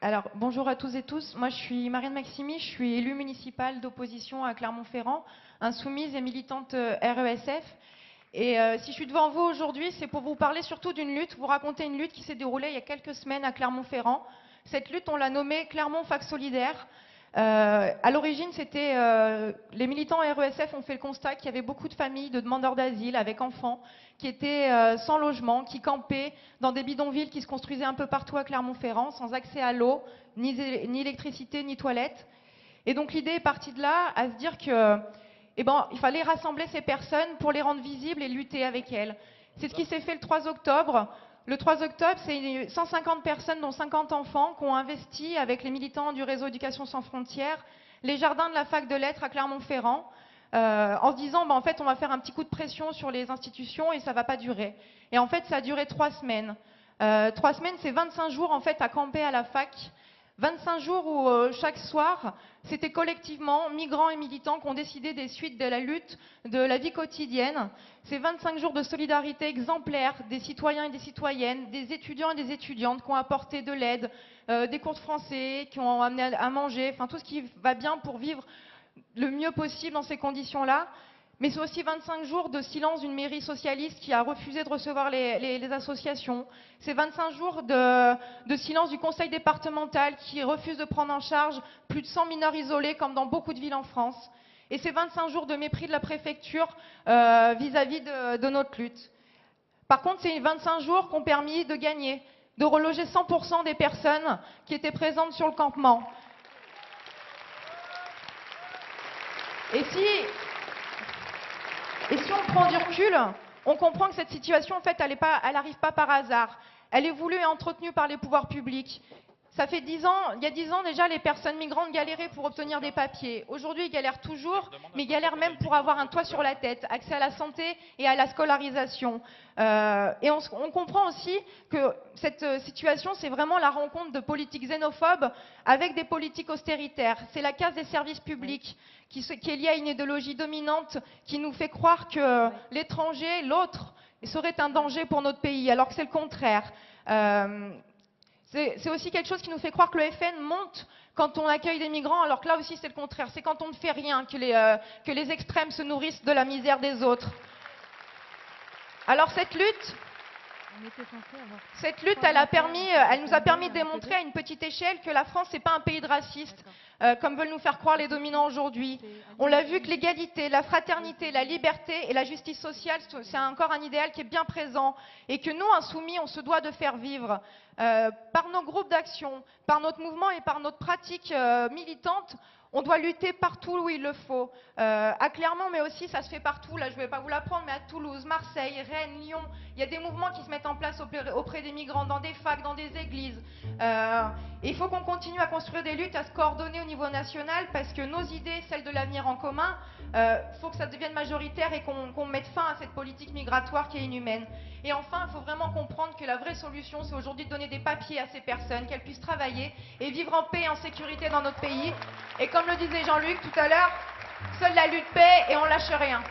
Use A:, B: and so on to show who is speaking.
A: Alors, bonjour à tous et tous. Moi, je suis Marianne Maximi, je suis élue municipale d'opposition à Clermont-Ferrand, insoumise et militante RESF. Et si je suis devant vous aujourd'hui, c'est pour vous parler surtout d'une lutte, vous raconter une lutte qui s'est déroulée il y a quelques semaines à Clermont-Ferrand. Cette lutte, on l'a nommée Clermont Fac Solidaire. À l'origine, c'était les militants RESF ont fait le constat qu'il y avait beaucoup de familles de demandeurs d'asile avec enfants qui étaient sans logement, qui campaient dans des bidonvilles qui se construisaient un peu partout à Clermont-Ferrand, sans accès à l'eau, ni électricité, ni toilettes. Et donc l'idée est partie de là, à se dire que, il fallait rassembler ces personnes pour les rendre visibles et lutter avec elles. C'est ce qui s'est fait le 3 octobre. Le 3 octobre, c'est 150 personnes, dont 50 enfants, qui ont investi avec les militants du réseau Éducation sans frontières les jardins de la fac de lettres à Clermont-Ferrand, en se disant, en fait, on va faire un petit coup de pression sur les institutions et ça ne va pas durer. Et en fait, ça a duré 3 semaines. 3 semaines, c'est 25 jours en fait à camper à la fac. 25 jours où chaque soir, c'était collectivement migrants et militants qui ont décidé des suites de la lutte, de la vie quotidienne. C'est 25 jours de solidarité exemplaire des citoyens et des citoyennes, des étudiants et des étudiantes qui ont apporté de l'aide, des cours de français, qui ont amené à manger, enfin tout ce qui va bien pour vivre le mieux possible dans ces conditions-là. Mais c'est aussi 25 jours de silence d'une mairie socialiste qui a refusé de recevoir les associations. C'est 25 jours de silence du conseil départemental qui refuse de prendre en charge plus de 100 mineurs isolés comme dans beaucoup de villes en France. Et c'est 25 jours de mépris de la préfecture vis-à-vis de notre lutte. Par contre, c'est 25 jours qui ont permis de gagner, de reloger 100% des personnes qui étaient présentes sur le campement. Et si on prend du recul, on comprend que cette situation, en fait, elle n'arrive pas par hasard. Elle est voulue et entretenue par les pouvoirs publics. Ça fait 10 ans, il y a 10 ans déjà, les personnes migrantes galéraient pour obtenir des papiers. Aujourd'hui, ils galèrent toujours, mais ils galèrent même pour avoir un toit sur la tête, accès à la santé et à la scolarisation. Et on comprend aussi que cette situation, c'est vraiment la rencontre de politiques xénophobes avec des politiques austéritaires. C'est la casse des services publics qui est liée à une idéologie dominante qui nous fait croire que l'étranger, l'autre, serait un danger pour notre pays, alors que c'est le contraire. C'est aussi quelque chose qui nous fait croire que le FN monte quand on accueille des migrants, alors que là aussi c'est le contraire. C'est quand on ne fait rien que les extrêmes se nourrissent de la misère des autres. Alors cette lutte, elle nous a permis de démontrer à une petite échelle que la France n'est pas un pays de racistes, comme veulent nous faire croire les dominants aujourd'hui. On l'a vu que l'égalité, la fraternité, la liberté et la justice sociale, c'est encore un idéal qui est bien présent et que nous, insoumis, on se doit de faire vivre. Par nos groupes d'action, par notre mouvement et par notre pratique militante, on doit lutter partout où il le faut. À Clermont, mais aussi ça se fait partout. Là, je ne vais pas vous l'apprendre, mais à Toulouse, Marseille, Rennes, Lyon, il y a des mouvements qui se mettent en place auprès des migrants, dans des facs, dans des églises. Et il faut qu'on continue à construire des luttes, à se coordonner au niveau national, parce que nos idées, celles de l'avenir en commun, il faut que ça devienne majoritaire et qu'on mette fin à cette politique migratoire qui est inhumaine. Et enfin, il faut vraiment comprendre que la vraie solution, c'est aujourd'hui de donner des papiers à ces personnes, qu'elles puissent travailler et vivre en paix et en sécurité dans notre pays. Et comme le disait Jean-Luc tout à l'heure, seule la lutte paie et on lâche rien.